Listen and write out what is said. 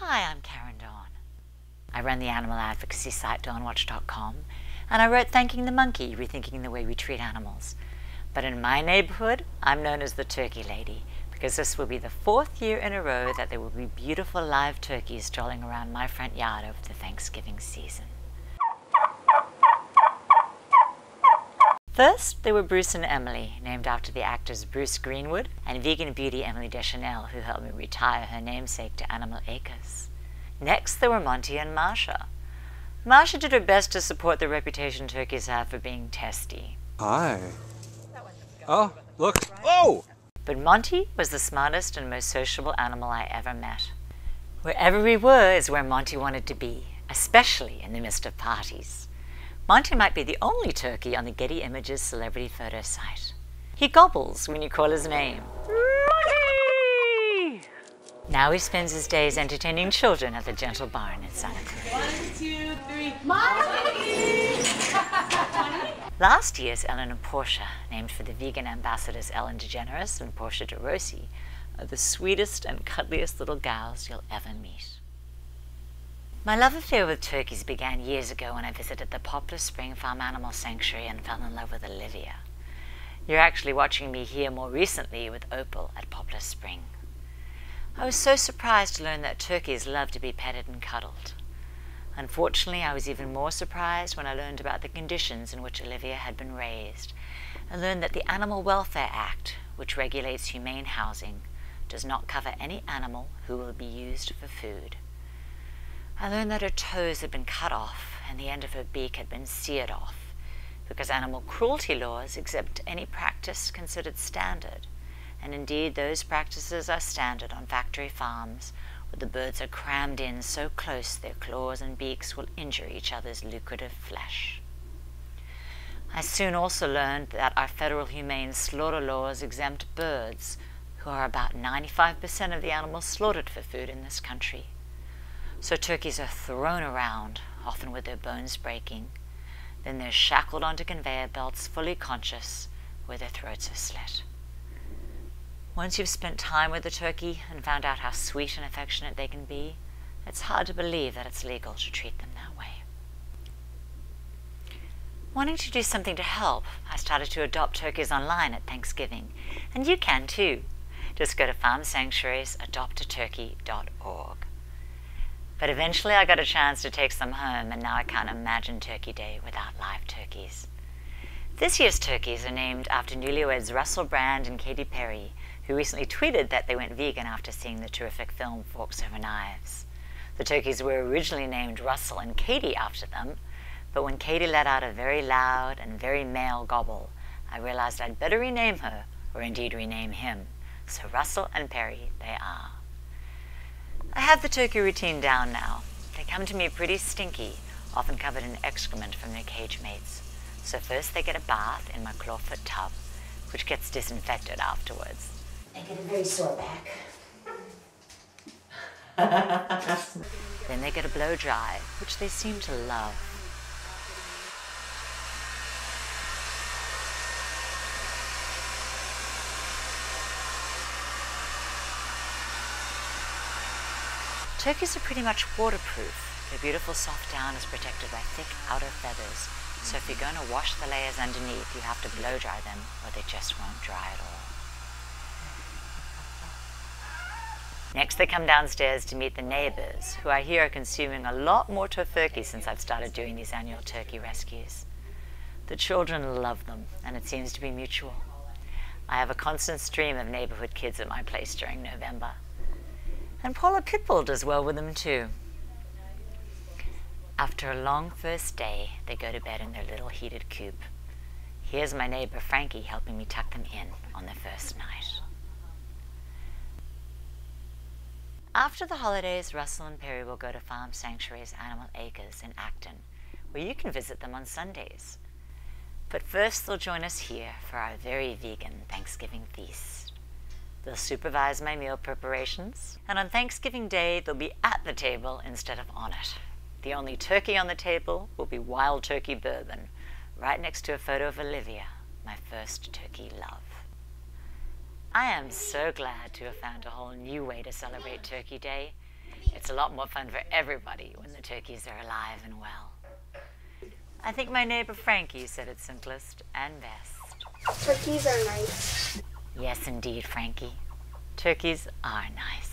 Hi, I'm Karen Dawn. I run the animal advocacy site dawnwatch.com, and I wrote Thanking the Monkey, Rethinking the Way We Treat Animals. But in my neighborhood, I'm known as the Turkey Lady, because this will be the 4th year in a row that there will be beautiful live turkeys strolling around my front yard over the Thanksgiving season. First, there were Bruce and Emily, named after the actors Bruce Greenwood and vegan beauty Emily Deschanel, who helped me retire her namesake to Animal Acres. Next, there were Monty and Marsha. Marsha did her best to support the reputation turkeys have for being testy. Hi. Oh, look. Oh! But Monty was the smartest and most sociable animal I ever met. Wherever we were is where Monty wanted to be, especially in the midst of parties. Monty might be the only turkey on the Getty Images celebrity photo site. He gobbles when you call his name. Monty! Now he spends his days entertaining children at the Gentle Barn in Santa Cruz. 1, 2, 3, Monty! Last year's Ellen and Portia, named for the vegan ambassadors Ellen DeGeneres and Portia de Rossi, are the sweetest and cuddliest little gals you'll ever meet. My love affair with turkeys began years ago when I visited the Poplar Spring Farm Animal Sanctuary and fell in love with Olivia. You're actually watching me here more recently with Opal at Poplar Spring. I was so surprised to learn that turkeys love to be petted and cuddled. Unfortunately, I was even more surprised when I learned about the conditions in which Olivia had been raised, and learned that the Animal Welfare Act, which regulates humane housing, does not cover any animal who will be used for food. I learned that her toes had been cut off and the end of her beak had been seared off, because animal cruelty laws exempt any practice considered standard, and indeed those practices are standard on factory farms where the birds are crammed in so close their claws and beaks will injure each other's lucrative flesh. I soon also learned that our federal humane slaughter laws exempt birds, who are about 95% of the animals slaughtered for food in this country. So turkeys are thrown around, often with their bones breaking. Then they're shackled onto conveyor belts, fully conscious, where their throats are slit. Once you've spent time with a turkey and found out how sweet and affectionate they can be, it's hard to believe that it's legal to treat them that way. Wanting to do something to help, I started to adopt turkeys online at Thanksgiving, and you can too. Just go to farmsanctuariesadoptaturkey.org. But eventually I got a chance to take some home, and now I can't imagine Turkey Day without live turkeys. This year's turkeys are named after newlyweds Russell and Katy Perry, who recently tweeted that they went vegan after seeing the terrific film Forks Over Knives. The turkeys were originally named Russell and Katy after them, but when Katy let out a very loud and very male gobble, I realized I'd better rename her, or indeed rename him. So Russell and Perry they are. I have the turkey routine down now. They come to me pretty stinky, often covered in excrement from their cage mates. So first they get a bath in my clawfoot tub, which gets disinfected afterwards. I get a very sore back. Then they get a blow dry, which they seem to love. Turkeys are pretty much waterproof. Their beautiful soft down is protected by thick outer feathers, so if you're going to wash the layers underneath, you have to blow dry them or they just won't dry at all. Next they come downstairs to meet the neighbors, who I hear are consuming a lot more tofurkey since I've started doing these annual turkey rescues. The children love them, and it seems to be mutual. I have a constant stream of neighborhood kids at my place during November. And Paula Pitbull does well with them too. After a long first day, they go to bed in their little heated coop. Here's my neighbor Frankie helping me tuck them in on the first night. After the holidays, Russell and Perry will go to Farm Sanctuary's Animal Acres in Acton, where you can visit them on Sundays. But first they'll join us here for our very vegan Thanksgiving feast. They'll supervise my meal preparations, and on Thanksgiving Day, they'll be at the table instead of on it. The only turkey on the table will be wild turkey bourbon, right next to a photo of Olivia, my first turkey love. I am so glad to have found a whole new way to celebrate Turkey Day. It's a lot more fun for everybody when the turkeys are alive and well. I think my neighbor Frankie said it simplest and best. Turkeys are nice. Yes, indeed, Frankie. Turkeys are nice.